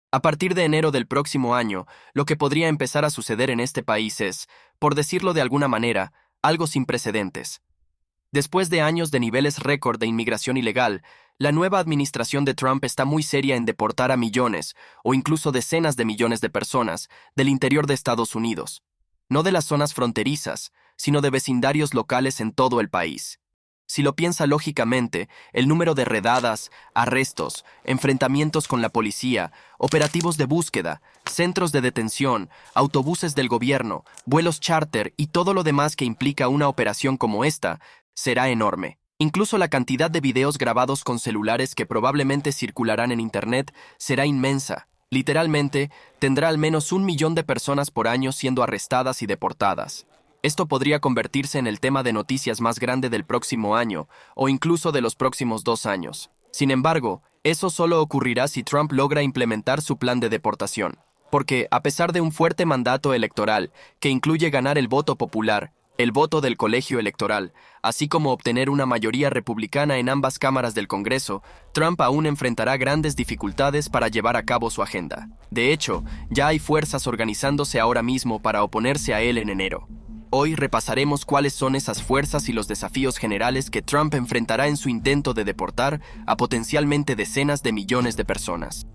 A partir de enero del próximo año, lo que podría empezar a suceder en este país es, por decirlo de alguna manera, algo sin precedentes. Después de años de niveles récord de inmigración ilegal, la nueva administración de Trump está muy seria en deportar a millones, o incluso decenas de millones de personas, del interior de Estados Unidos. No de las zonas fronterizas, sino de vecindarios locales en todo el país. Si lo piensa lógicamente, el número de redadas, arrestos, enfrentamientos con la policía, operativos de búsqueda, centros de detención, autobuses del gobierno, vuelos charter y todo lo demás que implica una operación como esta, será enorme. Incluso la cantidad de videos grabados con celulares que probablemente circularán en Internet será inmensa. Literalmente, tendrá al menos 1 millón de personas por año siendo arrestadas y deportadas. Esto podría convertirse en el tema de noticias más grande del próximo año, o incluso de los próximos 2 años. Sin embargo, eso solo ocurrirá si Trump logra implementar su plan de deportación. Porque, a pesar de un fuerte mandato electoral, que incluye ganar el voto popular, el voto del colegio electoral, así como obtener una mayoría republicana en ambas cámaras del Congreso, Trump aún enfrentará grandes dificultades para llevar a cabo su agenda. De hecho, ya hay fuerzas organizándose ahora mismo para oponerse a él en enero. Hoy repasaremos cuáles son esas fuerzas y los desafíos generales que Trump enfrentará en su intento de deportar a potencialmente decenas de millones de personas.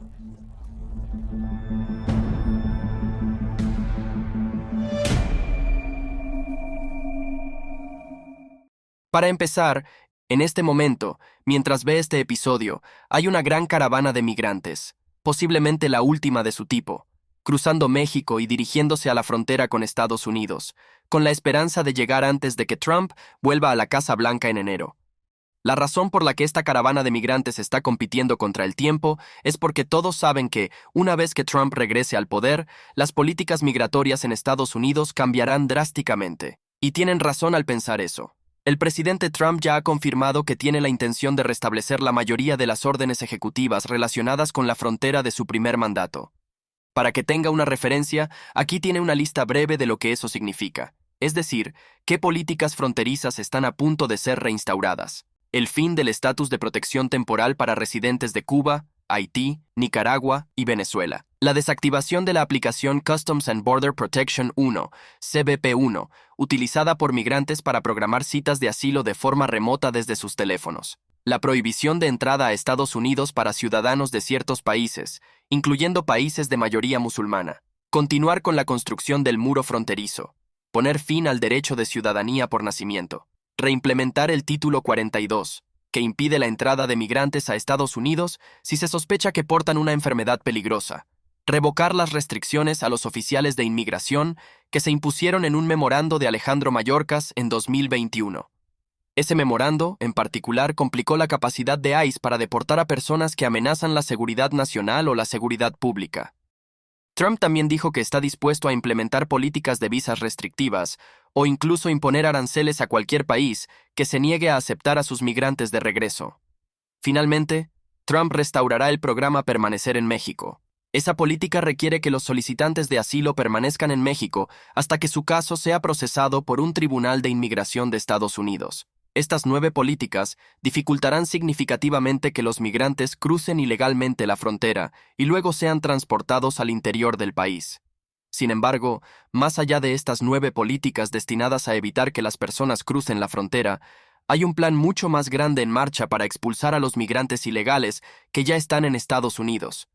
Para empezar, en este momento, mientras ve este episodio, hay una gran caravana de migrantes, posiblemente la última de su tipo, cruzando México y dirigiéndose a la frontera con Estados Unidos, con la esperanza de llegar antes de que Trump vuelva a la Casa Blanca en enero. La razón por la que esta caravana de migrantes está compitiendo contra el tiempo es porque todos saben que, una vez que Trump regrese al poder, las políticas migratorias en Estados Unidos cambiarán drásticamente. Y tienen razón al pensar eso. El presidente Trump ya ha confirmado que tiene la intención de restablecer la mayoría de las órdenes ejecutivas relacionadas con la frontera de su primer mandato. Para que tenga una referencia, aquí tiene una lista breve de lo que eso significa. Es decir, qué políticas fronterizas están a punto de ser reinstauradas. El fin del estatus de protección temporal para residentes de Cuba, Haití, Nicaragua y Venezuela. La desactivación de la aplicación Customs and Border Protection 1, CBP-1, utilizada por migrantes para programar citas de asilo de forma remota desde sus teléfonos. La prohibición de entrada a Estados Unidos para ciudadanos de ciertos países, incluyendo países de mayoría musulmana. Continuar con la construcción del muro fronterizo. Poner fin al derecho de ciudadanía por nacimiento. Reimplementar el Título 42, que impide la entrada de migrantes a Estados Unidos si se sospecha que portan una enfermedad peligrosa. Revocar las restricciones a los oficiales de inmigración que se impusieron en un memorando de Alejandro Mayorkas en 2021. Ese memorando, en particular, complicó la capacidad de ICE para deportar a personas que amenazan la seguridad nacional o la seguridad pública. Trump también dijo que está dispuesto a implementar políticas de visas restrictivas o incluso imponer aranceles a cualquier país que se niegue a aceptar a sus migrantes de regreso. Finalmente, Trump restaurará el programa Permanecer en México. Esa política requiere que los solicitantes de asilo permanezcan en México hasta que su caso sea procesado por un tribunal de inmigración de Estados Unidos. Estas 9 políticas dificultarán significativamente que los migrantes crucen ilegalmente la frontera y luego sean transportados al interior del país. Sin embargo, más allá de estas 9 políticas destinadas a evitar que las personas crucen la frontera, hay un plan mucho más grande en marcha para expulsar a los migrantes ilegales que ya están en Estados Unidos.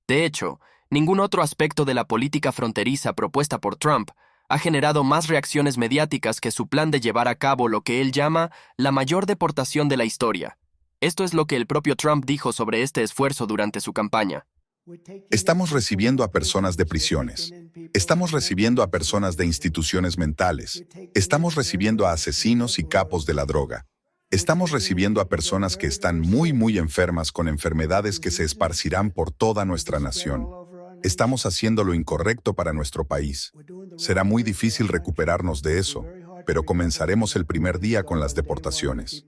De hecho, ningún otro aspecto de la política fronteriza propuesta por Trump ha generado más reacciones mediáticas que su plan de llevar a cabo lo que él llama la mayor deportación de la historia. Esto es lo que el propio Trump dijo sobre este esfuerzo durante su campaña. Estamos recibiendo a personas de prisiones. Estamos recibiendo a personas de instituciones mentales. Estamos recibiendo a asesinos y capos de la droga. Estamos recibiendo a personas que están muy enfermas con enfermedades que se esparcirán por toda nuestra nación. Estamos haciendo lo incorrecto para nuestro país. Será muy difícil recuperarnos de eso, pero comenzaremos el primer día con las deportaciones.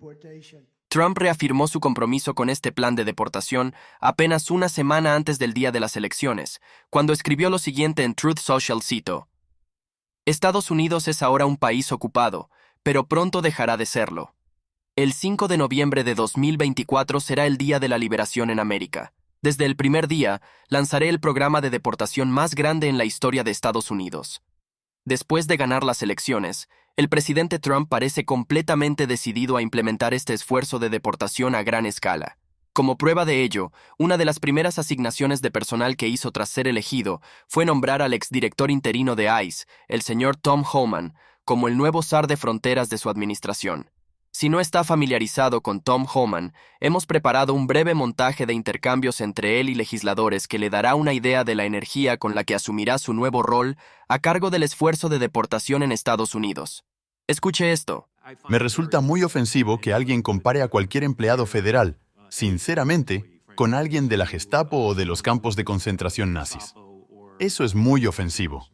Trump reafirmó su compromiso con este plan de deportación apenas una semana antes del día de las elecciones, cuando escribió lo siguiente en Truth Social, cito: Estados Unidos es ahora un país ocupado, pero pronto dejará de serlo. El 5 de noviembre de 2024 será el día de la liberación en América. Desde el primer día, lanzaré el programa de deportación más grande en la historia de Estados Unidos. Después de ganar las elecciones, el presidente Trump parece completamente decidido a implementar este esfuerzo de deportación a gran escala. Como prueba de ello, una de las primeras asignaciones de personal que hizo tras ser elegido fue nombrar al exdirector interino de ICE, el señor Tom Homan, como el nuevo zar de fronteras de su administración. Si no está familiarizado con Tom Homan, hemos preparado un breve montaje de intercambios entre él y legisladores que le dará una idea de la energía con la que asumirá su nuevo rol a cargo del esfuerzo de deportación en Estados Unidos. Escuche esto. Me resulta muy ofensivo que alguien compare a cualquier empleado federal, sinceramente, con alguien de la Gestapo o de los campos de concentración nazis. Eso es muy ofensivo.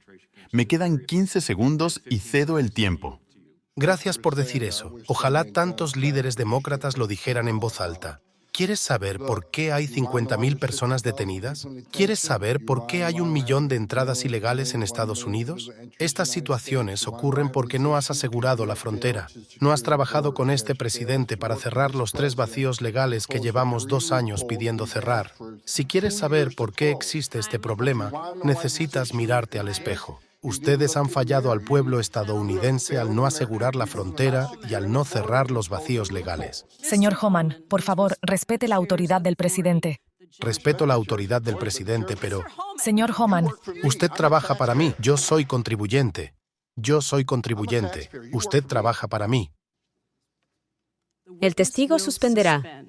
Me quedan 15 segundos y cedo el tiempo. Gracias por decir eso. Ojalá tantos líderes demócratas lo dijeran en voz alta. ¿Quieres saber por qué hay 50.000 personas detenidas? ¿Quieres saber por qué hay 1 millón de entradas ilegales en Estados Unidos? Estas situaciones ocurren porque no has asegurado la frontera. No has trabajado con este presidente para cerrar los 3 vacíos legales que llevamos 2 años pidiendo cerrar. Si quieres saber por qué existe este problema, necesitas mirarte al espejo. Ustedes han fallado al pueblo estadounidense al no asegurar la frontera y al no cerrar los vacíos legales. Señor Homan, por favor, respete la autoridad del presidente. Respeto la autoridad del presidente, pero... Señor Homan, Usted trabaja para mí. Yo soy contribuyente. Yo soy contribuyente. Usted trabaja para mí. El testigo suspenderá.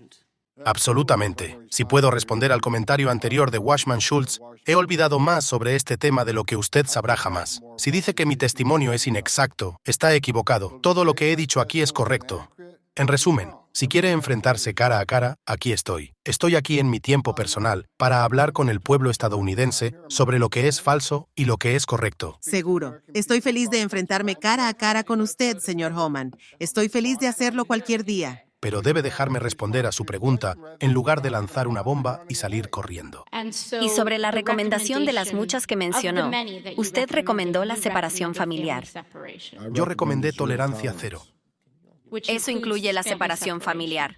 Absolutamente. Si puedo responder al comentario anterior de Washman Schultz, he olvidado más sobre este tema de lo que usted sabrá jamás. Si dice que mi testimonio es inexacto, está equivocado. Todo lo que he dicho aquí es correcto. En resumen, si quiere enfrentarse cara a cara, aquí estoy. Estoy aquí en mi tiempo personal para hablar con el pueblo estadounidense sobre lo que es falso y lo que es correcto. Seguro. Estoy feliz de enfrentarme cara a cara con usted, señor Homan. Estoy feliz de hacerlo cualquier día. Pero debe dejarme responder a su pregunta en lugar de lanzar una bomba y salir corriendo. Y sobre la recomendación de las muchas que mencionó, usted recomendó la separación familiar. Yo recomendé tolerancia cero. Eso incluye la separación familiar.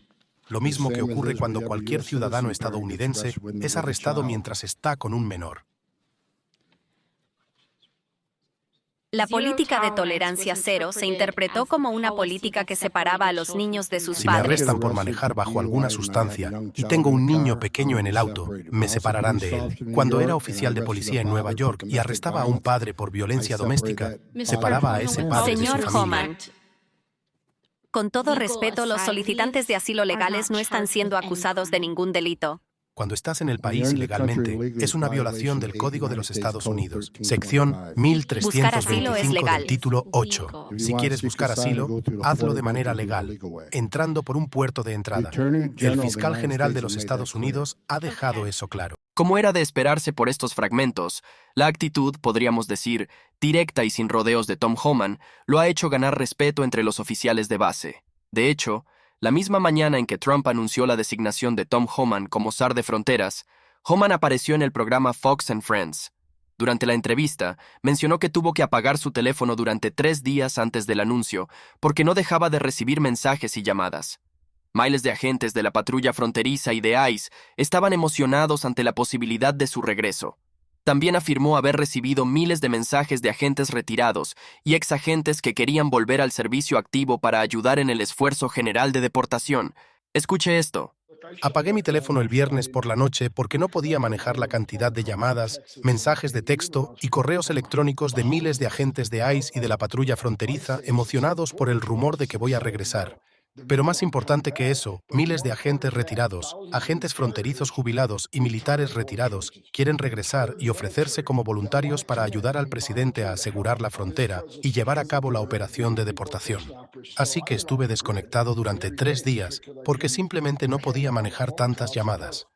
Lo mismo que ocurre cuando cualquier ciudadano estadounidense es arrestado mientras está con un menor. La política de tolerancia cero se interpretó como una política que separaba a los niños de sus Si me padres. arrestan por manejar bajo alguna sustancia y tengo un niño pequeño en el auto, me separarán de él. Cuando era oficial de policía en Nueva York y arrestaba a un padre por violencia doméstica, separaba a ese padre de su Señor familia. Homan, con todo respeto, los solicitantes de asilo legales no están siendo acusados de ningún delito. Cuando estás en el país ilegalmente, es una violación del Código de los Estados Unidos. Sección 1325 del título 8. Si quieres buscar asilo, hazlo de manera legal, entrando por un puerto de entrada. El fiscal general de los Estados Unidos ha dejado eso claro. Como era de esperarse por estos fragmentos, la actitud, podríamos decir, directa y sin rodeos de Tom Homan, lo ha hecho ganar respeto entre los oficiales de base. De hecho, la misma mañana en que Trump anunció la designación de Tom Homan como zar de fronteras, Homan apareció en el programa Fox and Friends. Durante la entrevista, mencionó que tuvo que apagar su teléfono durante 3 días antes del anuncio porque no dejaba de recibir mensajes y llamadas. Miles de agentes de la patrulla fronteriza y de ICE estaban emocionados ante la posibilidad de su regreso. También afirmó haber recibido miles de mensajes de agentes retirados y exagentes que querían volver al servicio activo para ayudar en el esfuerzo general de deportación. Escuche esto. Apagué mi teléfono el viernes por la noche porque no podía manejar la cantidad de llamadas, mensajes de texto y correos electrónicos de miles de agentes de ICE y de la patrulla fronteriza emocionados por el rumor de que voy a regresar. Pero más importante que eso, miles de agentes retirados, agentes fronterizos jubilados y militares retirados quieren regresar y ofrecerse como voluntarios para ayudar al presidente a asegurar la frontera y llevar a cabo la operación de deportación. Así que estuve desconectado durante 3 días porque simplemente no podía manejar tantas llamadas.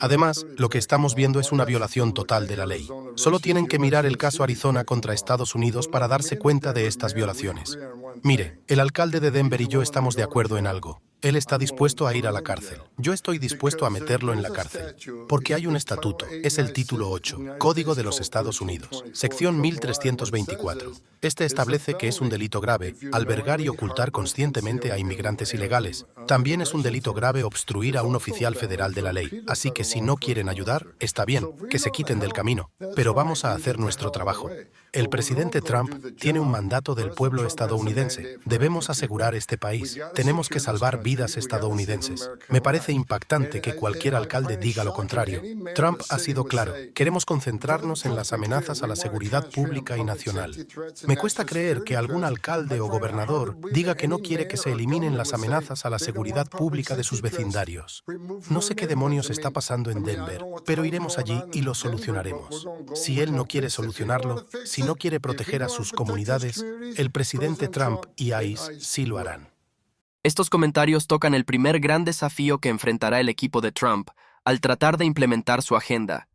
Además, lo que estamos viendo es una violación total de la ley. Solo tienen que mirar el caso Arizona contra Estados Unidos para darse cuenta de estas violaciones. Mire, el alcalde de Denver y yo estamos de acuerdo en algo. Él está dispuesto a ir a la cárcel. Yo estoy dispuesto a meterlo en la cárcel. Porque hay un estatuto, es el título 8, Código de los Estados Unidos, sección 1324. Este establece que es un delito grave albergar y ocultar conscientemente a inmigrantes ilegales. También es un delito grave obstruir a un oficial federal de la ley. Así que si no quieren ayudar, está bien, que se quiten del camino. Pero vamos a hacer nuestro trabajo. El presidente Trump tiene un mandato del pueblo estadounidense. Debemos asegurar este país. Tenemos que salvar vidas estadounidenses. Me parece impactante que cualquier alcalde diga lo contrario. Trump ha sido claro. Queremos concentrarnos en las amenazas a la seguridad pública y nacional. Me cuesta creer que algún alcalde o gobernador diga que no quiere que se eliminen las amenazas a la seguridad pública de sus vecindarios. No sé qué demonios está pasando en Denver, pero iremos allí y lo solucionaremos. Si él no quiere solucionarlo, si no quiere proteger a sus comunidades, el presidente Trump y ICE sí lo harán. Estos comentarios tocan el primer gran desafío que enfrentará el equipo de Trump al tratar de implementar su agenda,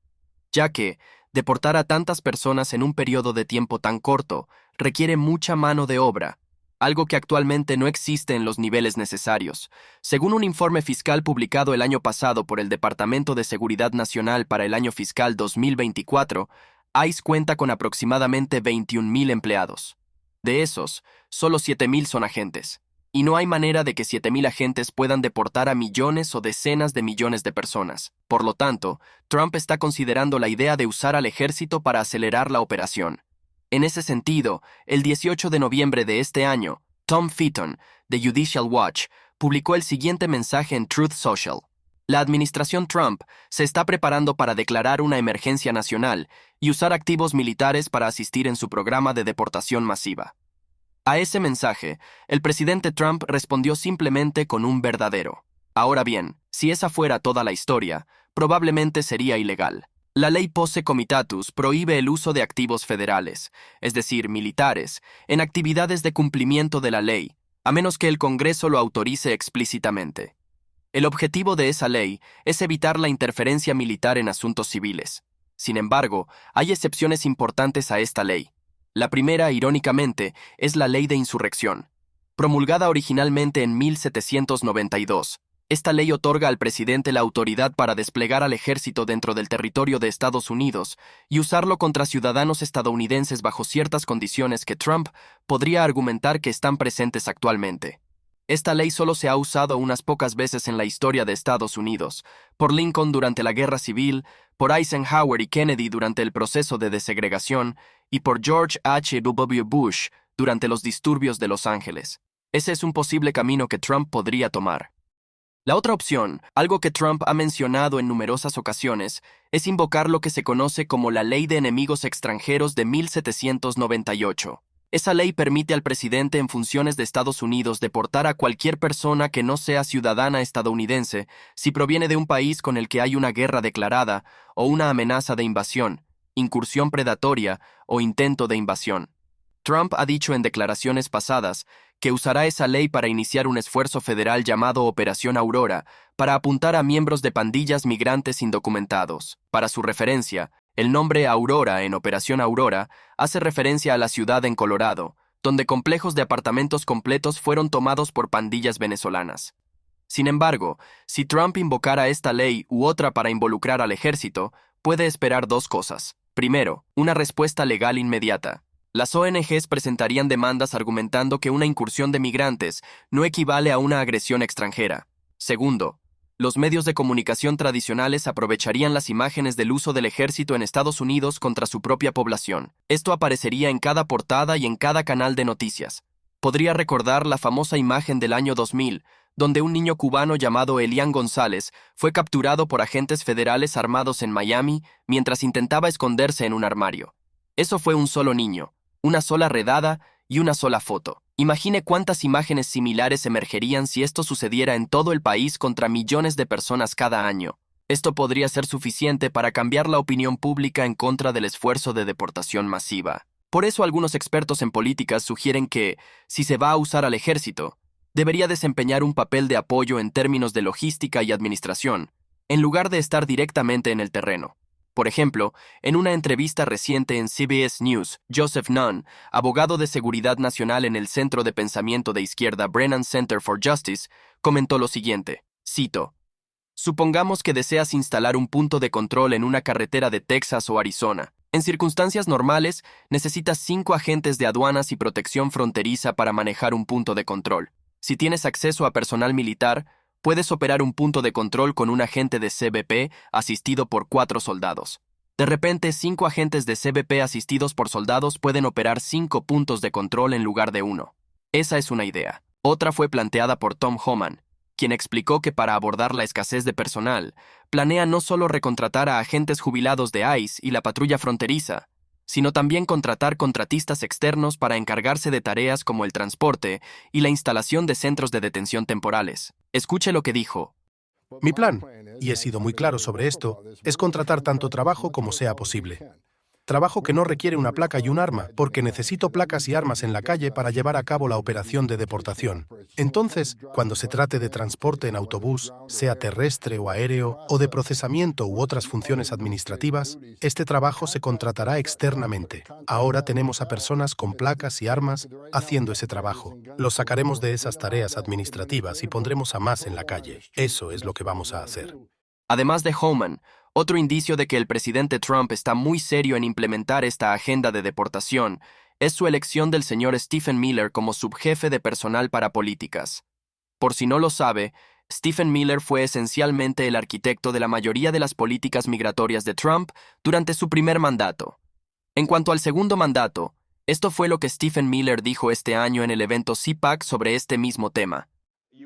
ya que deportar a tantas personas en un periodo de tiempo tan corto requiere mucha mano de obra, algo que actualmente no existe en los niveles necesarios. Según un informe fiscal publicado el año pasado por el Departamento de Seguridad Nacional para el año fiscal 2024, ICE cuenta con aproximadamente 21,000 empleados. De esos, solo 7,000 son agentes. Y no hay manera de que 7,000 agentes puedan deportar a millones o decenas de millones de personas. Por lo tanto, Trump está considerando la idea de usar al ejército para acelerar la operación. En ese sentido, el 18 de noviembre de este año, Tom Fitton, de Judicial Watch, publicó el siguiente mensaje en Truth Social. La administración Trump se está preparando para declarar una emergencia nacional y usar activos militares para asistir en su programa de deportación masiva. A ese mensaje, el presidente Trump respondió simplemente con un verdadero. Ahora bien, si esa fuera toda la historia, probablemente sería ilegal. La ley Posse Comitatus prohíbe el uso de activos federales, es decir, militares, en actividades de cumplimiento de la ley, a menos que el Congreso lo autorice explícitamente. El objetivo de esa ley es evitar la interferencia militar en asuntos civiles. Sin embargo, hay excepciones importantes a esta ley. La primera, irónicamente, es la Ley de Insurrección. Promulgada originalmente en 1792, esta ley otorga al presidente la autoridad para desplegar al ejército dentro del territorio de Estados Unidos y usarlo contra ciudadanos estadounidenses bajo ciertas condiciones que Trump podría argumentar que están presentes actualmente. Esta ley solo se ha usado unas pocas veces en la historia de Estados Unidos, por Lincoln durante la Guerra Civil, por Eisenhower y Kennedy durante el proceso de desegregación y por George H.W. Bush durante los disturbios de Los Ángeles. Ese es un posible camino que Trump podría tomar. La otra opción, algo que Trump ha mencionado en numerosas ocasiones, es invocar lo que se conoce como la Ley de Enemigos Extranjeros de 1798. Esa ley permite al presidente en funciones de Estados Unidos deportar a cualquier persona que no sea ciudadana estadounidense si proviene de un país con el que hay una guerra declarada o una amenaza de invasión, incursión predatoria o intento de invasión. Trump ha dicho en declaraciones pasadas que usará esa ley para iniciar un esfuerzo federal llamado Operación Aurora para apuntar a miembros de pandillas migrantes indocumentados. Para su referencia, el nombre Aurora en Operación Aurora hace referencia a la ciudad en Colorado, donde complejos de apartamentos completos fueron tomados por pandillas venezolanas. Sin embargo, si Trump invocara esta ley u otra para involucrar al ejército, puede esperar dos cosas. Primero, una respuesta legal inmediata. Las ONGs presentarían demandas argumentando que una incursión de migrantes no equivale a una agresión extranjera. Segundo, los medios de comunicación tradicionales aprovecharían las imágenes del uso del ejército en Estados Unidos contra su propia población. Esto aparecería en cada portada y en cada canal de noticias. Podría recordar la famosa imagen del año 2000, donde un niño cubano llamado Elian González fue capturado por agentes federales armados en Miami mientras intentaba esconderse en un armario. Eso fue un solo niño, una sola redada y una sola foto. Imagine cuántas imágenes similares emergerían si esto sucediera en todo el país contra millones de personas cada año. Esto podría ser suficiente para cambiar la opinión pública en contra del esfuerzo de deportación masiva. Por eso algunos expertos en políticas sugieren que, si se va a usar al ejército, debería desempeñar un papel de apoyo en términos de logística y administración, en lugar de estar directamente en el terreno. Por ejemplo, en una entrevista reciente en CBS News, Joseph Nunn, abogado de seguridad nacional en el Centro de Pensamiento de Izquierda Brennan Center for Justice, comentó lo siguiente, cito, «Supongamos que deseas instalar un punto de control en una carretera de Texas o Arizona. En circunstancias normales, necesitas 5 agentes de aduanas y protección fronteriza para manejar un punto de control. Si tienes acceso a personal militar, puedes operar un punto de control con un agente de CBP asistido por 4 soldados. De repente, 5 agentes de CBP asistidos por soldados pueden operar 5 puntos de control en lugar de 1. Esa es una idea. Otra fue planteada por Tom Homan, quien explicó que para abordar la escasez de personal, planea no solo recontratar a agentes jubilados de ICE y la patrulla fronteriza, sino también contratar contratistas externos para encargarse de tareas como el transporte y la instalación de centros de detención temporales. Escuche lo que dijo. Mi plan, y he sido muy claro sobre esto, es contratar tanto trabajo como sea posible. Trabajo que no requiere una placa y un arma, porque necesito placas y armas en la calle para llevar a cabo la operación de deportación. Entonces, cuando se trate de transporte en autobús, sea terrestre o aéreo, o de procesamiento u otras funciones administrativas, este trabajo se contratará externamente. Ahora tenemos a personas con placas y armas haciendo ese trabajo. Los sacaremos de esas tareas administrativas y pondremos a más en la calle. Eso es lo que vamos a hacer. Además de Homan, otro indicio de que el presidente Trump está muy serio en implementar esta agenda de deportación es su elección del señor Stephen Miller como subjefe de personal para políticas. Por si no lo sabe, Stephen Miller fue esencialmente el arquitecto de la mayoría de las políticas migratorias de Trump durante su primer mandato. En cuanto al segundo mandato, esto fue lo que Stephen Miller dijo este año en el evento CPAC sobre este mismo tema.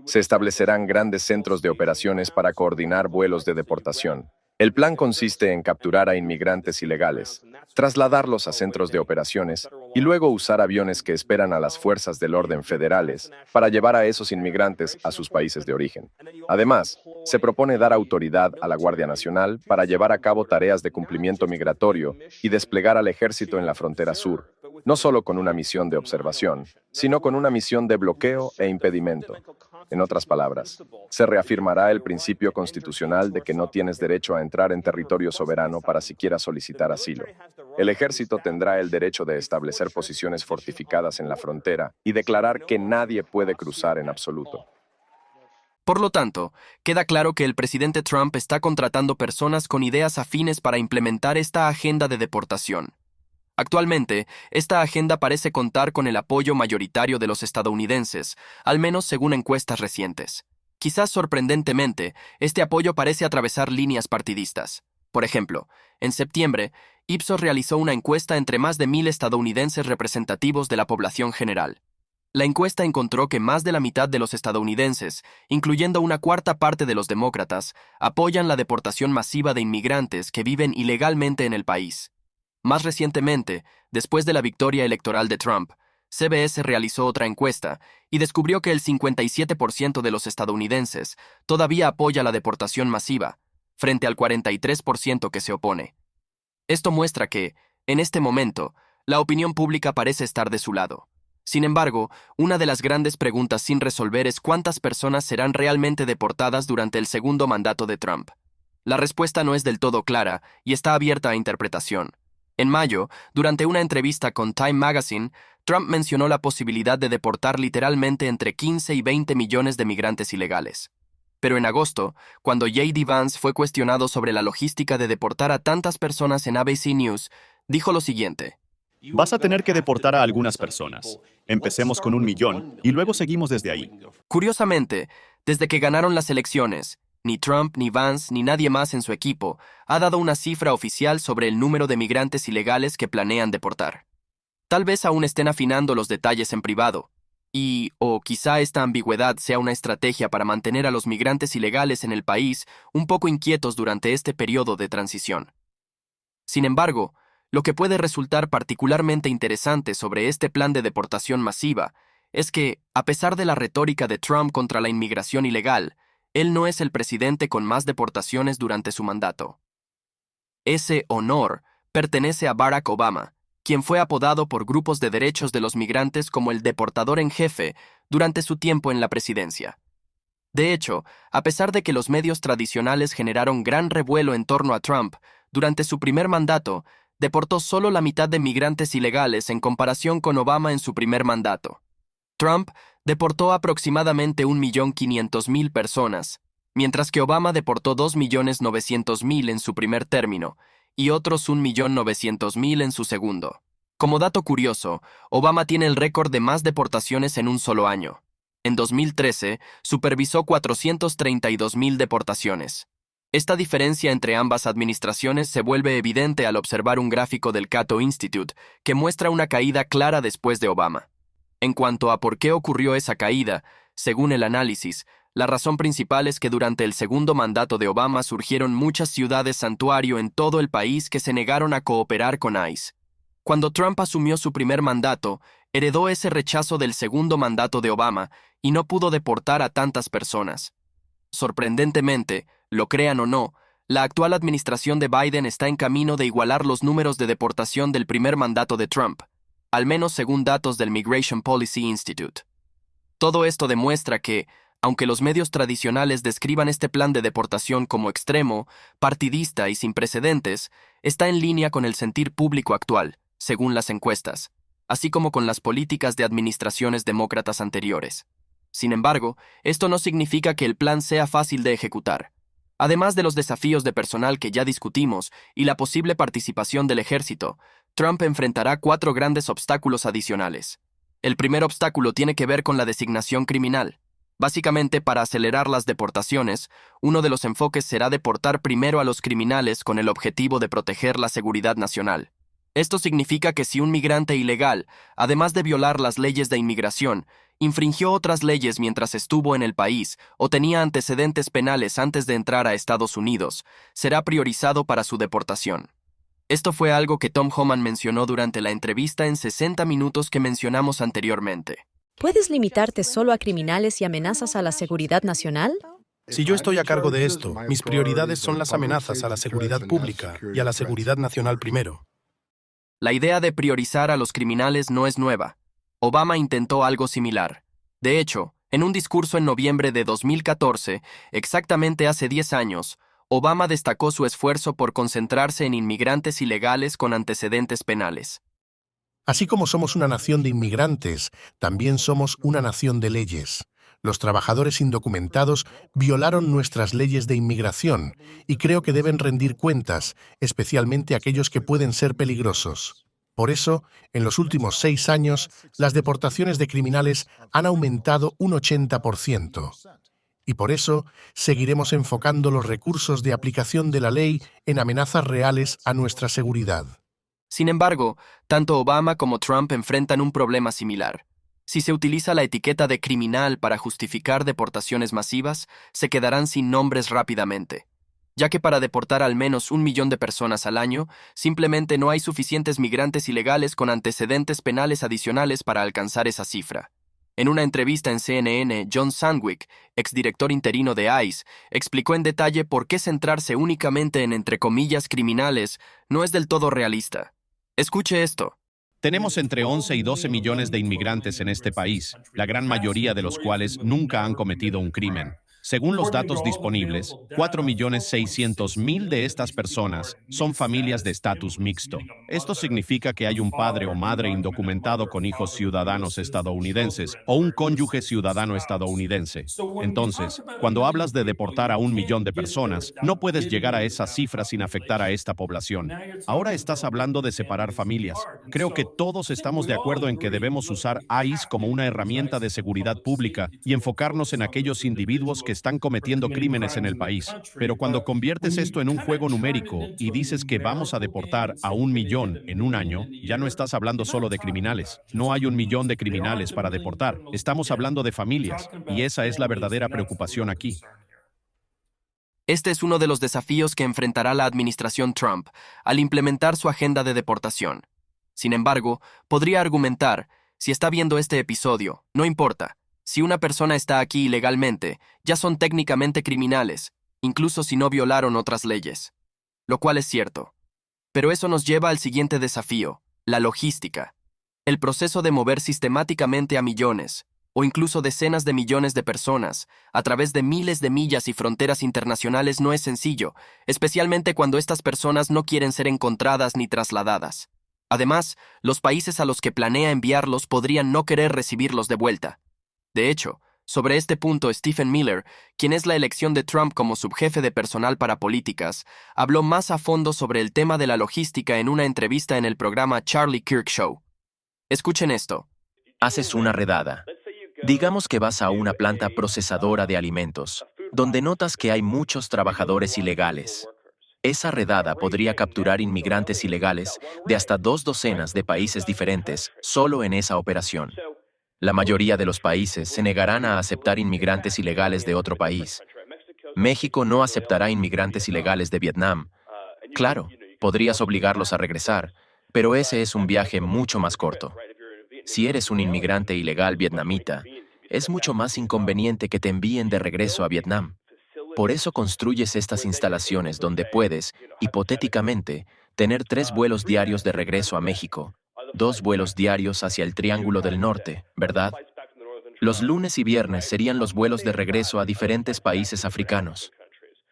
Se establecerán grandes centros de operaciones para coordinar vuelos de deportación. El plan consiste en capturar a inmigrantes ilegales, trasladarlos a centros de operaciones y luego usar aviones que esperan a las fuerzas del orden federales para llevar a esos inmigrantes a sus países de origen. Además, se propone dar autoridad a la Guardia Nacional para llevar a cabo tareas de cumplimiento migratorio y desplegar al ejército en la frontera sur, no solo con una misión de observación, sino con una misión de bloqueo e impedimento. En otras palabras, se reafirmará el principio constitucional de que no tienes derecho a entrar en territorio soberano para siquiera solicitar asilo. El ejército tendrá el derecho de establecer posiciones fortificadas en la frontera y declarar que nadie puede cruzar en absoluto. Por lo tanto, queda claro que el presidente Trump está contratando personas con ideas afines para implementar esta agenda de deportación. Actualmente, esta agenda parece contar con el apoyo mayoritario de los estadounidenses, al menos según encuestas recientes. Quizás sorprendentemente, este apoyo parece atravesar líneas partidistas. Por ejemplo, en septiembre, Ipsos realizó una encuesta entre más de 1,000 estadounidenses representativos de la población general. La encuesta encontró que más de la mitad de los estadounidenses, incluyendo una cuarta parte de los demócratas, apoyan la deportación masiva de inmigrantes que viven ilegalmente en el país. Más recientemente, después de la victoria electoral de Trump, CBS realizó otra encuesta y descubrió que el 57% de los estadounidenses todavía apoya la deportación masiva, frente al 43% que se opone. Esto muestra que, en este momento, la opinión pública parece estar de su lado. Sin embargo, una de las grandes preguntas sin resolver es cuántas personas serán realmente deportadas durante el segundo mandato de Trump. La respuesta no es del todo clara y está abierta a interpretación. En mayo, durante una entrevista con Time Magazine, Trump mencionó la posibilidad de deportar literalmente entre 15 y 20 millones de migrantes ilegales. Pero en agosto, cuando J.D. Vance fue cuestionado sobre la logística de deportar a tantas personas en ABC News, dijo lo siguiente. Vas a tener que deportar a algunas personas. Empecemos con 1 millón y luego seguimos desde ahí. Curiosamente, desde que ganaron las elecciones, ni Trump, ni Vance, ni nadie más en su equipo ha dado una cifra oficial sobre el número de migrantes ilegales que planean deportar. Tal vez aún estén afinando los detalles en privado, o quizá esta ambigüedad sea una estrategia para mantener a los migrantes ilegales en el país un poco inquietos durante este periodo de transición. Sin embargo, lo que puede resultar particularmente interesante sobre este plan de deportación masiva es que, a pesar de la retórica de Trump contra la inmigración ilegal, él no es el presidente con más deportaciones durante su mandato. Ese honor pertenece a Barack Obama, quien fue apodado por grupos de derechos de los migrantes como el deportador en jefe durante su tiempo en la presidencia. De hecho, a pesar de que los medios tradicionales generaron gran revuelo en torno a Trump, durante su primer mandato, deportó solo la mitad de migrantes ilegales en comparación con Obama en su primer mandato. Trump deportó aproximadamente 1.500.000 personas, mientras que Obama deportó 2.900.000 en su primer término y otros 1.900.000 en su segundo. Como dato curioso, Obama tiene el récord de más deportaciones en un solo año. En 2013, supervisó 432.000 deportaciones. Esta diferencia entre ambas administraciones se vuelve evidente al observar un gráfico del Cato Institute que muestra una caída clara después de Obama. En cuanto a por qué ocurrió esa caída, según el análisis, la razón principal es que durante el segundo mandato de Obama surgieron muchas ciudades santuario en todo el país que se negaron a cooperar con ICE. Cuando Trump asumió su primer mandato, heredó ese rechazo del segundo mandato de Obama y no pudo deportar a tantas personas. Sorprendentemente, lo crean o no, la actual administración de Biden está en camino de igualar los números de deportación del primer mandato de Trump, al menos según datos del Migration Policy Institute. Todo esto demuestra que, aunque los medios tradicionales describan este plan de deportación como extremo, partidista y sin precedentes, está en línea con el sentir público actual, según las encuestas, así como con las políticas de administraciones demócratas anteriores. Sin embargo, esto no significa que el plan sea fácil de ejecutar. Además de los desafíos de personal que ya discutimos y la posible participación del ejército, Trump enfrentará 4 grandes obstáculos adicionales. El primer obstáculo tiene que ver con la designación criminal. Básicamente, para acelerar las deportaciones, uno de los enfoques será deportar primero a los criminales con el objetivo de proteger la seguridad nacional. Esto significa que si un migrante ilegal, además de violar las leyes de inmigración, infringió otras leyes mientras estuvo en el país o tenía antecedentes penales antes de entrar a Estados Unidos, será priorizado para su deportación. Esto fue algo que Tom Homan mencionó durante la entrevista en 60 minutos que mencionamos anteriormente. ¿Puedes limitarte solo a criminales y amenazas a la seguridad nacional? Si yo estoy a cargo de esto, mis prioridades son las amenazas a la seguridad pública y a la seguridad nacional primero. La idea de priorizar a los criminales no es nueva. Obama intentó algo similar. De hecho, en un discurso en noviembre de 2014, exactamente hace 10 años, Obama destacó su esfuerzo por concentrarse en inmigrantes ilegales con antecedentes penales. Así como somos una nación de inmigrantes, también somos una nación de leyes. Los trabajadores indocumentados violaron nuestras leyes de inmigración y creo que deben rendir cuentas, especialmente aquellos que pueden ser peligrosos. Por eso, en los últimos 6 años, las deportaciones de criminales han aumentado un 80%. Y por eso, seguiremos enfocando los recursos de aplicación de la ley en amenazas reales a nuestra seguridad. Sin embargo, tanto Obama como Trump enfrentan un problema similar. Si se utiliza la etiqueta de criminal para justificar deportaciones masivas, se quedarán sin nombres rápidamente, ya que para deportar al menos 1 millón de personas al año, simplemente no hay suficientes migrantes ilegales con antecedentes penales adicionales para alcanzar esa cifra. En una entrevista en CNN, John Sandwick, exdirector interino de ICE, explicó en detalle por qué centrarse únicamente en entre comillas criminales no es del todo realista. Escuche esto. Tenemos entre 11 y 12 millones de inmigrantes en este país, la gran mayoría de los cuales nunca han cometido un crimen. Según los datos disponibles, 4.600.000 de estas personas son familias de estatus mixto. Esto significa que hay un padre o madre indocumentado con hijos ciudadanos estadounidenses o un cónyuge ciudadano estadounidense. Entonces, cuando hablas de deportar a 1 millón de personas, no puedes llegar a esa cifra sin afectar a esta población. Ahora estás hablando de separar familias. Creo que todos estamos de acuerdo en que debemos usar ICE como una herramienta de seguridad pública y enfocarnos en aquellos individuos que están cometiendo crímenes en el país. Pero cuando conviertes esto en un juego numérico y dices que vamos a deportar a 1 millón en un año, ya no estás hablando solo de criminales. No hay 1 millón de criminales para deportar. Estamos hablando de familias, y esa es la verdadera preocupación aquí. Este es uno de los desafíos que enfrentará la administración Trump al implementar su agenda de deportación. Sin embargo, podría argumentar, si está viendo este episodio, no importa. Si una persona está aquí ilegalmente, ya son técnicamente criminales, incluso si no violaron otras leyes. Lo cual es cierto. Pero eso nos lleva al siguiente desafío, la logística. El proceso de mover sistemáticamente a millones, o incluso decenas de millones de personas, a través de miles de millas y fronteras internacionales no es sencillo, especialmente cuando estas personas no quieren ser encontradas ni trasladadas. Además, los países a los que planea enviarlos podrían no querer recibirlos de vuelta. De hecho, sobre este punto, Stephen Miller, quien es la elección de Trump como subjefe de personal para políticas, habló más a fondo sobre el tema de la logística en una entrevista en el programa Charlie Kirk Show. Escuchen esto. Haces una redada. Digamos que vas a una planta procesadora de alimentos, donde notas que hay muchos trabajadores ilegales. Esa redada podría capturar inmigrantes ilegales de hasta 2 docenas de países diferentes solo en esa operación. La mayoría de los países se negarán a aceptar inmigrantes ilegales de otro país. México no aceptará inmigrantes ilegales de Vietnam. Claro, podrías obligarlos a regresar, pero ese es un viaje mucho más corto. Si eres un inmigrante ilegal vietnamita, es mucho más inconveniente que te envíen de regreso a Vietnam. Por eso construyes estas instalaciones donde puedes, hipotéticamente, tener 3 vuelos diarios de regreso a México, 2 vuelos diarios hacia el Triángulo del Norte, ¿verdad? Los lunes y viernes serían los vuelos de regreso a diferentes países africanos.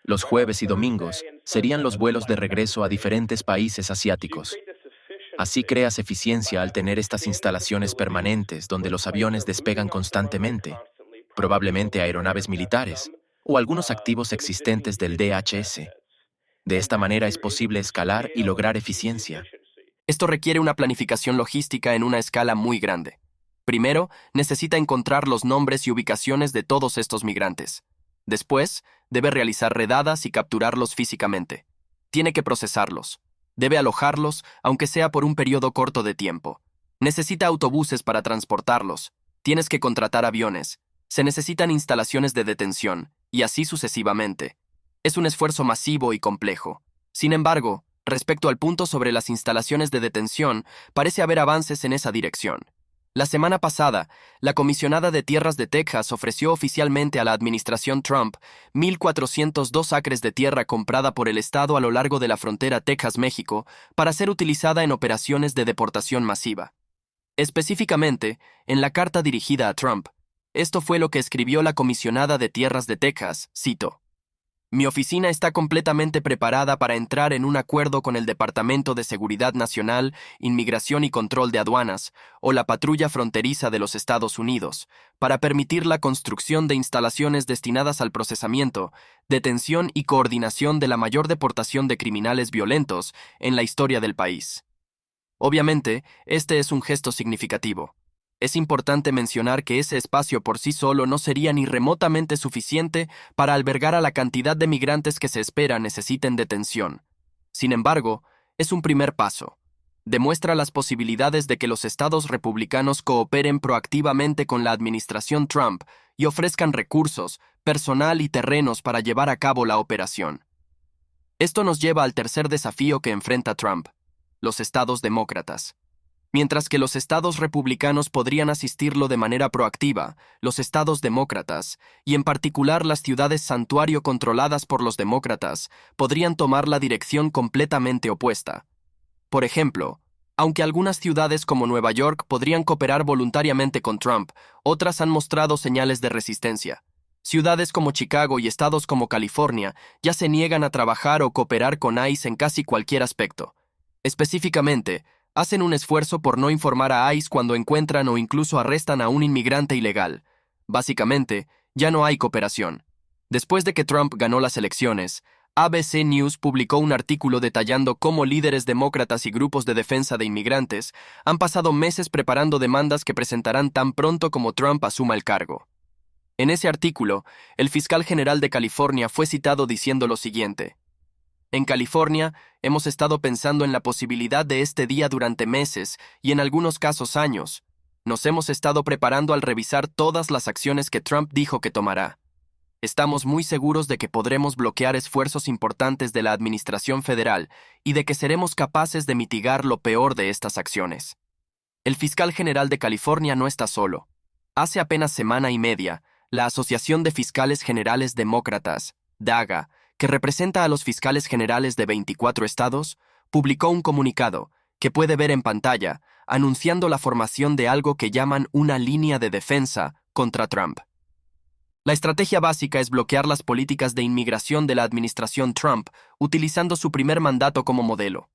Los jueves y domingos serían los vuelos de regreso a diferentes países asiáticos. Así creas eficiencia al tener estas instalaciones permanentes donde los aviones despegan constantemente, probablemente aeronaves militares o algunos activos existentes del DHS. De esta manera es posible escalar y lograr eficiencia. Esto requiere una planificación logística en una escala muy grande. Primero, necesita encontrar los nombres y ubicaciones de todos estos migrantes. Después, debe realizar redadas y capturarlos físicamente. Tiene que procesarlos. Debe alojarlos, aunque sea por un periodo corto de tiempo. Necesita autobuses para transportarlos. Tienes que contratar aviones. Se necesitan instalaciones de detención, y así sucesivamente. Es un esfuerzo masivo y complejo. Sin embargo, respecto al punto sobre las instalaciones de detención, parece haber avances en esa dirección. La semana pasada, la comisionada de Tierras de Texas ofreció oficialmente a la administración Trump 1,402 acres de tierra comprada por el estado a lo largo de la frontera Texas-México para ser utilizada en operaciones de deportación masiva. Específicamente, en la carta dirigida a Trump, esto fue lo que escribió la comisionada de Tierras de Texas, cito: Mi oficina está completamente preparada para entrar en un acuerdo con el Departamento de Seguridad Nacional, Inmigración y Control de Aduanas, o la Patrulla Fronteriza de los Estados Unidos, para permitir la construcción de instalaciones destinadas al procesamiento, detención y coordinación de la mayor deportación de criminales violentos en la historia del país. Obviamente, este es un gesto significativo. Es importante mencionar que ese espacio por sí solo no sería ni remotamente suficiente para albergar a la cantidad de migrantes que se espera necesiten detención. Sin embargo, es un primer paso. Demuestra las posibilidades de que los estados republicanos cooperen proactivamente con la administración Trump y ofrezcan recursos, personal y terrenos para llevar a cabo la operación. Esto nos lleva al tercer desafío que enfrenta Trump: los estados demócratas. Mientras que los estados republicanos podrían asistirlo de manera proactiva, los estados demócratas, y en particular las ciudades santuario controladas por los demócratas, podrían tomar la dirección completamente opuesta. Por ejemplo, aunque algunas ciudades como Nueva York podrían cooperar voluntariamente con Trump, otras han mostrado señales de resistencia. Ciudades como Chicago y estados como California ya se niegan a trabajar o cooperar con ICE en casi cualquier aspecto. Específicamente, hacen un esfuerzo por no informar a ICE cuando encuentran o incluso arrestan a un inmigrante ilegal. Básicamente, ya no hay cooperación. Después de que Trump ganó las elecciones, ABC News publicó un artículo detallando cómo líderes demócratas y grupos de defensa de inmigrantes han pasado meses preparando demandas que presentarán tan pronto como Trump asuma el cargo. En ese artículo, el fiscal general de California fue citado diciendo lo siguiente: En California, hemos estado pensando en la posibilidad de este día durante meses y en algunos casos años. Nos hemos estado preparando al revisar todas las acciones que Trump dijo que tomará. Estamos muy seguros de que podremos bloquear esfuerzos importantes de la administración federal y de que seremos capaces de mitigar lo peor de estas acciones. El fiscal general de California no está solo. Hace apenas semana y media, la Asociación de Fiscales Generales Demócratas, DAGA, que representa a los fiscales generales de 24 estados, publicó un comunicado, que puede ver en pantalla, anunciando la formación de algo que llaman una línea de defensa contra Trump. La estrategia básica es bloquear las políticas de inmigración de la administración Trump, utilizando su primer mandato como modelo.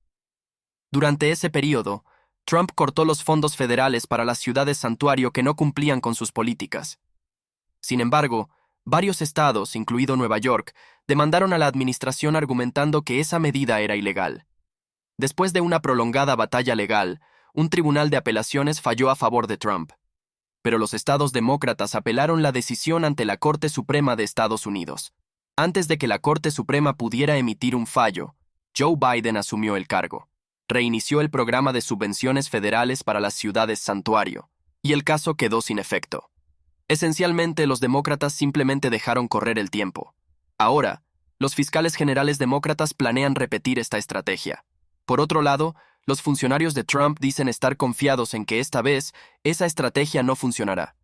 Durante ese periodo, Trump cortó los fondos federales para las ciudades santuario que no cumplían con sus políticas. Sin embargo, varios estados, incluido Nueva York, demandaron a la administración argumentando que esa medida era ilegal. Después de una prolongada batalla legal, un tribunal de apelaciones falló a favor de Trump. Pero los estados demócratas apelaron la decisión ante la Corte Suprema de Estados Unidos. Antes de que la Corte Suprema pudiera emitir un fallo, Joe Biden asumió el cargo. Reinició el programa de subvenciones federales para las ciudades santuario, y el caso quedó sin efecto. Esencialmente, los demócratas simplemente dejaron correr el tiempo. Ahora, los fiscales generales demócratas planean repetir esta estrategia. Por otro lado, los funcionarios de Trump dicen estar confiados en que esta vez esa estrategia no funcionará.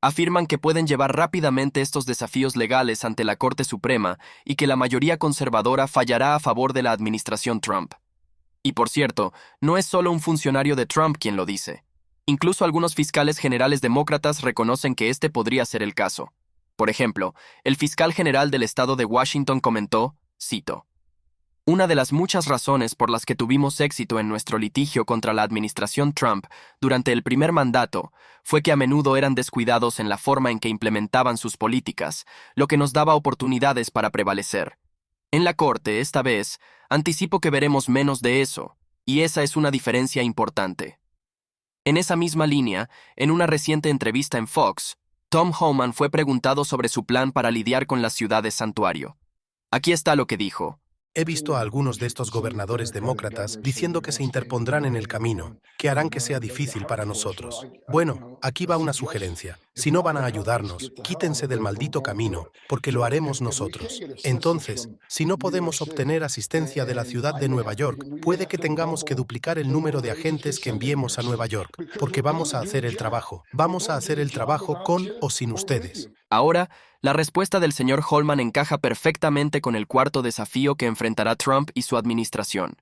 Afirman que pueden llevar rápidamente estos desafíos legales ante la Corte Suprema y que la mayoría conservadora fallará a favor de la administración Trump. Y por cierto, no es solo un funcionario de Trump quien lo dice. Incluso algunos fiscales generales demócratas reconocen que este podría ser el caso. Por ejemplo, el fiscal general del estado de Washington comentó, cito, "Una de las muchas razones por las que tuvimos éxito en nuestro litigio contra la administración Trump durante el primer mandato fue que a menudo eran descuidados en la forma en que implementaban sus políticas, lo que nos daba oportunidades para prevalecer. En la Corte, esta vez, anticipo que veremos menos de eso, y esa es una diferencia importante". En esa misma línea, en una reciente entrevista en Fox, Tom Homan fue preguntado sobre su plan para lidiar con las ciudades santuario. Aquí está lo que dijo. He visto a algunos de estos gobernadores demócratas diciendo que se interpondrán en el camino, que harán que sea difícil para nosotros. Bueno, aquí va una sugerencia. Si no van a ayudarnos, quítense del maldito camino, porque lo haremos nosotros. Entonces, si no podemos obtener asistencia de la ciudad de Nueva York, puede que tengamos que duplicar el número de agentes que enviemos a Nueva York, porque vamos a hacer el trabajo. Vamos a hacer el trabajo con o sin ustedes. Ahora, la respuesta del señor Holman encaja perfectamente con el cuarto desafío que enfrentará Trump y su administración.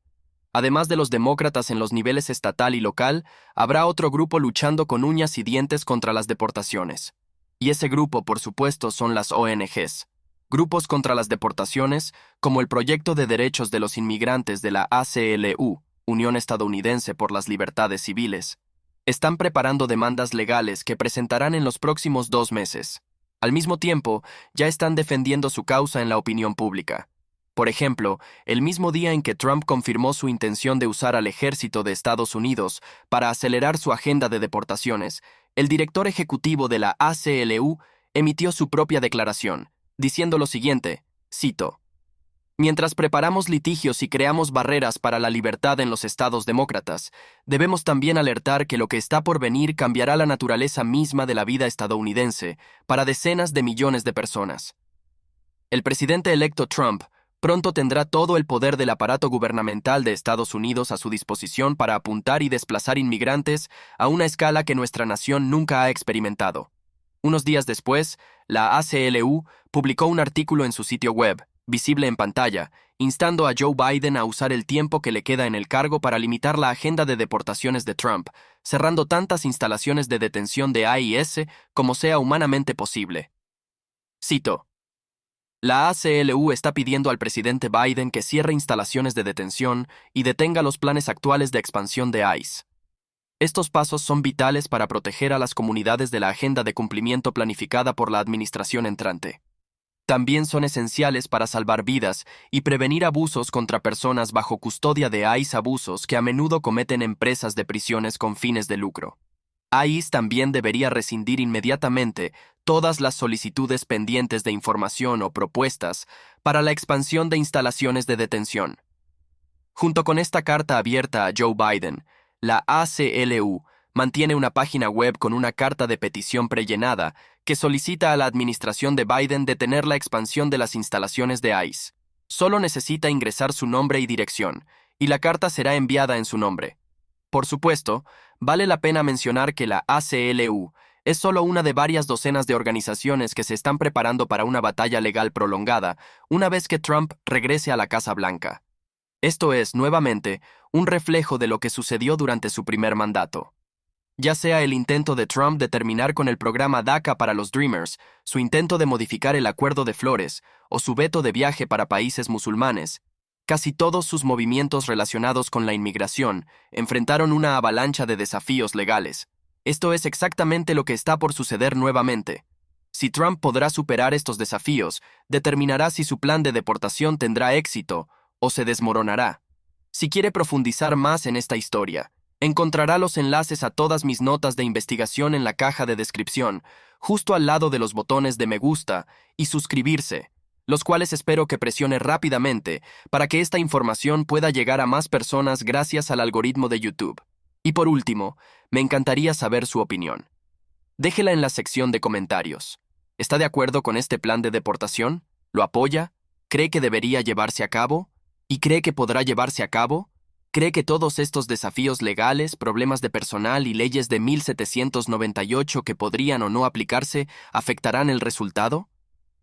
Además de los demócratas en los niveles estatal y local, habrá otro grupo luchando con uñas y dientes contra las deportaciones. Y ese grupo, por supuesto, son las ONGs. Grupos contra las deportaciones, como el Proyecto de Derechos de los Inmigrantes de la ACLU, Unión Estadounidense por las Libertades Civiles, están preparando demandas legales que presentarán en los próximos 2 meses. Al mismo tiempo, ya están defendiendo su causa en la opinión pública. Por ejemplo, el mismo día en que Trump confirmó su intención de usar al ejército de Estados Unidos para acelerar su agenda de deportaciones, el director ejecutivo de la ACLU emitió su propia declaración, diciendo lo siguiente, cito, "Mientras preparamos litigios y creamos barreras para la libertad en los estados demócratas, debemos también alertar que lo que está por venir cambiará la naturaleza misma de la vida estadounidense para decenas de millones de personas. El presidente electo Trump pronto tendrá todo el poder del aparato gubernamental de Estados Unidos a su disposición para apuntar y desplazar inmigrantes a una escala que nuestra nación nunca ha experimentado". Unos días después, la ACLU publicó un artículo en su sitio web, visible en pantalla, instando a Joe Biden a usar el tiempo que le queda en el cargo para limitar la agenda de deportaciones de Trump, cerrando tantas instalaciones de detención de ICE como sea humanamente posible. Cito, "La ACLU está pidiendo al presidente Biden que cierre instalaciones de detención y detenga los planes actuales de expansión de ICE. Estos pasos son vitales para proteger a las comunidades de la agenda de cumplimiento planificada por la administración entrante. También son esenciales para salvar vidas y prevenir abusos contra personas bajo custodia de ICE, abusos que a menudo cometen empresas de prisiones con fines de lucro. ICE también debería rescindir inmediatamente todas las solicitudes pendientes de información o propuestas para la expansión de instalaciones de detención". Junto con esta carta abierta a Joe Biden, la ACLU mantiene una página web con una carta de petición prellenada que solicita a la administración de Biden detener la expansión de las instalaciones de ICE. Solo necesita ingresar su nombre y dirección, y la carta será enviada en su nombre. Por supuesto, vale la pena mencionar que la ACLU es solo una de varias docenas de organizaciones que se están preparando para una batalla legal prolongada una vez que Trump regrese a la Casa Blanca. Esto es, nuevamente, un reflejo de lo que sucedió durante su primer mandato. Ya sea el intento de Trump de terminar con el programa DACA para los Dreamers, su intento de modificar el Acuerdo de Flores o su veto de viaje para países musulmanes, casi todos sus movimientos relacionados con la inmigración enfrentaron una avalancha de desafíos legales. Esto es exactamente lo que está por suceder nuevamente. Si Trump podrá superar estos desafíos, determinará si su plan de deportación tendrá éxito o se desmoronará. Si quiere profundizar más en esta historia, encontrará los enlaces a todas mis notas de investigación en la caja de descripción, justo al lado de los botones de me gusta y suscribirse, los cuales espero que presione rápidamente para que esta información pueda llegar a más personas gracias al algoritmo de YouTube. Y por último, me encantaría saber su opinión. Déjela en la sección de comentarios. ¿Está de acuerdo con este plan de deportación? ¿Lo apoya? ¿Cree que debería llevarse a cabo? ¿Y cree que podrá llevarse a cabo? ¿Cree que todos estos desafíos legales, problemas de personal y leyes de 1798 que podrían o no aplicarse afectarán el resultado?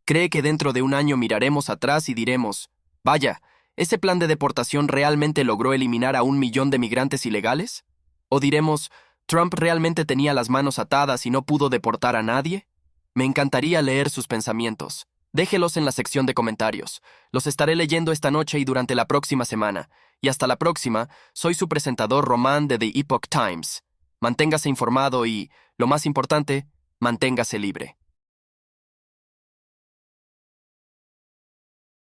¿Cree que dentro de un año miraremos atrás y diremos, vaya, ¿ese plan de deportación realmente logró eliminar a 1 millón de migrantes ilegales? ¿O diremos, Trump realmente tenía las manos atadas y no pudo deportar a nadie? Me encantaría leer sus pensamientos. Déjelos en la sección de comentarios. Los estaré leyendo esta noche y durante la próxima semana. Y hasta la próxima, soy su presentador Román de The Epoch Times. Manténgase informado y, lo más importante, manténgase libre.